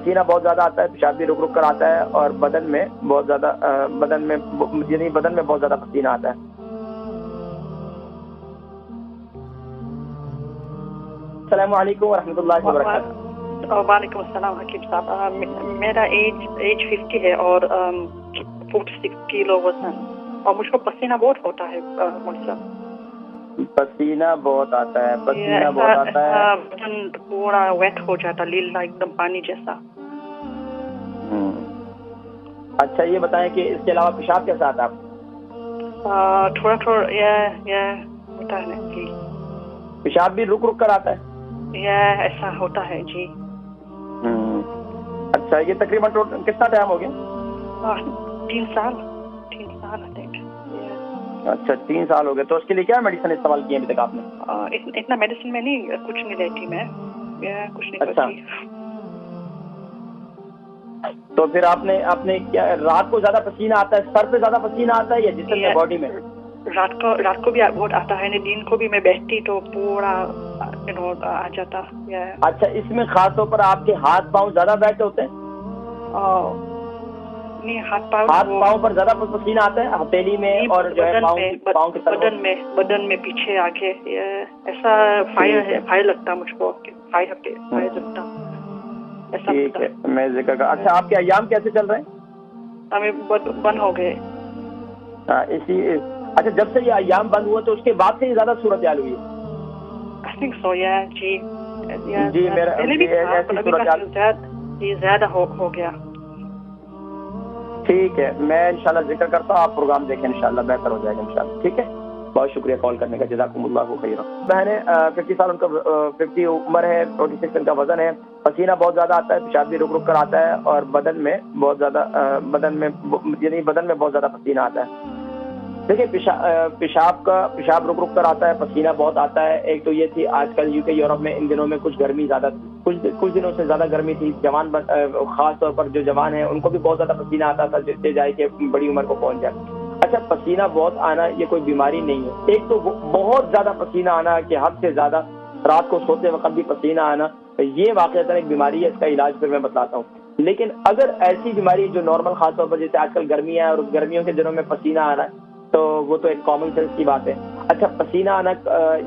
پسینہ بہت زیادہ آتا ہے، پیشاب بھی رک رک کر آتا ہے، اور بدن میں بہت زیادہ بدن میں بہت زیادہ پسینہ آتا ہے۔ السلام علیکم ورحمۃ اللہ وبرکاتہ۔ وعلیکم السلام حکیم صاحب، میرا ایج 50 ہے اور 46 کلو وزن، اور مجھ کو پسینہ بہت ہوتا ہے مجھ سے۔ پسینہ بہت آتا ہے، پسینہ بہت آتا ہے، بدن پورا ویٹ ہو جاتا، لیلا ایک دم پانی جیسا۔ اچھا یہ بتائیں کہ اس کے علاوہ پیشاب کیسا آتا ہے آپ؟ تھوڑا یہ ہوتا ہے جی۔ پیشاب بھی رک رک کر آتا ہے؟ یہ ایسا ہوتا ہے جی۔ اچھا یہ تقریباً کتنا ٹائم ہو گیا؟ 3 سال I think۔ اچھا 3 سال ہو گئے، تو اس کے لیے کیا میڈیسن استعمال کی ابھی تک آپ نے؟ اتنا میڈیسن میں نہیں، کچھ نہیں لیتی میں، کچھ نہیں کرتی۔ تو پھر آپ نے کیا رات کو زیادہ پسینہ آتا ہے، سر پہ زیادہ پسینہ آتا ہے یا جسم میں، باڈی میں؟ رات کو بھی بہت آتا ہے، دن کو بھی میں بیٹھتی تو پورا آ جاتا۔ اچھا اس میں خاص طور پر آپ کے ہاتھ پاؤں زیادہ بیٹھ ہوتے ہیں؟ نہیں، ہاتھ پاؤں پر زیادہ پسینہ آتا ہے، ہتھیلی میں اور جو ہے پاؤں کے بدن میں پیچھے آگے، ایسا فائر لگتا مجھ کو، فائر لگتا ایسا۔ ٹھیک ہے میں ذکر کر۔ اچھا آپ کے ایام کیسے چل رہے ہیں؟ ہمیں بند ہو گئے۔ اچھا جب سے یہ ایام بند ہوئے تو اس کے بعد سے ہی زیادہ صورتحال ہوئی ہے؟ I think so, yeah, جی میرا ایسی صورتحال زیادہ ہو گیا۔ ٹھیک ہے میں انشاءاللہ ذکر کرتا ہوں، آپ پروگرام دیکھیں انشاءاللہ بہتر ہو جائے گا انشاءاللہ۔ ٹھیک ہے بہت شکریہ کال کرنے کا، جزاکم اللہ خیرا۔ بہنیں 50 سال ان کا 50 عمر ہے، 46 ان کا وزن ہے، پسینہ بہت زیادہ آتا ہے، پیشاب بھی رک رک کر آتا ہے، اور بدن میں بہت زیادہ پسینہ آتا ہے۔ دیکھیں پیشاب رک رک کر آتا ہے، پسینہ بہت آتا ہے۔ ایک تو یہ تھی آج کل UK یورپ میں ان دنوں میں کچھ گرمی زیادہ تھی، کچھ دنوں سے زیادہ گرمی تھی، خاص طور پر جو جوان ہیں ان کو بھی بہت زیادہ پسینہ آتا تھا، جس سے جائے کہ بڑی عمر کو پہنچ جائے۔ اچھا پسینہ بہت آنا یہ کوئی بیماری نہیں ہے، ایک تو بہت زیادہ پسینہ آنا کہ حد سے زیادہ، رات کو سوتے وقت بھی پسینہ آنا، یہ واقعتاً ایک بیماری ہے، اس کا علاج پھر میں بتلاتا ہوں۔ لیکن اگر ایسی بیماری جو نارمل خاص طور پر جیسے آج کل گرمی ہے اور گرمیوں کے دنوں میں پسینہ آ رہا ہے تو وہ تو ایک کامن سینس کی بات ہے۔ اچھا پسینہ آنا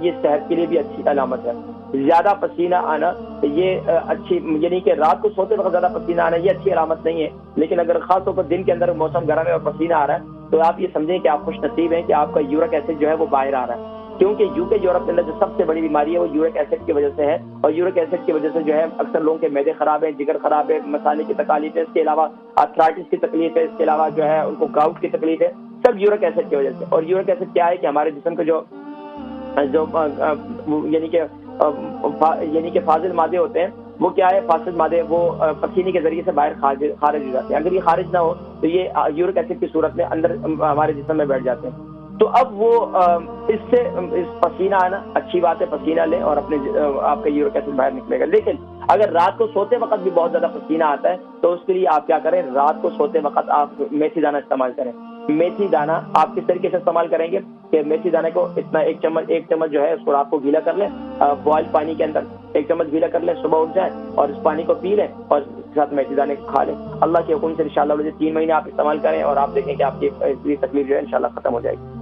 یہ صحت کے لیے بھی اچھی علامت ہے، زیادہ پسینہ آنا یہ اچھی، یعنی کہ رات کو سوتے وقت زیادہ پسینہ آنا یہ اچھی علامت نہیں ہے، لیکن اگر خاص طور پر دن کے اندر موسم گرم ہے اور پسینہ آ رہا ہے تو آپ یہ سمجھیں کہ آپ خوش نصیب ہیں کہ آپ کا یورک ایسڈ جو ہے وہ باہر آ رہا ہے، کیونکہ UK یورپ کے اندر جو سب سے بڑی بیماری ہے وہ یورک ایسڈ کی وجہ سے ہے، اور یورک ایسڈ کی وجہ سے جو ہے اکثر لوگوں کے معدے خراب ہیں، جگر خراب ہے، مسالے کی تکالیف ہے، اس کے علاوہ آرتھرائٹس کی تکلیف ہے، اس کے علاوہ جو ہے ان کو گاؤٹ کی تکلیف ہے، سب یورک ایسڈ کی وجہ سے۔ اور یورک ایسڈ کیا ہے کہ ہمارے جسم کے جو یعنی کہ فاضل مادے ہوتے ہیں، وہ کیا ہے، فاسد مادے وہ پسینے کے ذریعے سے باہر خارج ہو جاتے ہیں، اگر یہ خارج نہ ہو تو یہ یورک ایسڈ کی صورت میں اندر ہمارے جسم میں بیٹھ جاتے ہیں۔ تو اب وہ اس پسینہ آنا اچھی بات ہے، پسینہ لیں اور اپنے آپ کا یورک ایسڈ باہر نکلے گا۔ لیکن اگر رات کو سوتے وقت بھی بہت زیادہ پسینہ آتا ہے تو اس کے لیے آپ کیا کریں، رات کو سوتے وقت آپ میتھی دانہ استعمال کریں۔ میتھی دانہ آپ کس طریقے سے استعمال کریں گے کہ میتھی دانے کو اتنا ایک چمچ جو ہے اس کو رات کو گیلا کر لیں، بوائل پانی کے اندر 1 چمچ گیلا کر لیں، صبح اٹھ جائیں اور اس پانی کو پی لیں اور اس کے ساتھ میتھی دانے کھا لیں۔ اللہ کے حکم سے انشاءاللہ 3 مہینے آپ استعمال کریں اور آپ دیکھیں کہ آپ کی تکلیف جو ہے انشاءاللہ ختم ہو جائے گی۔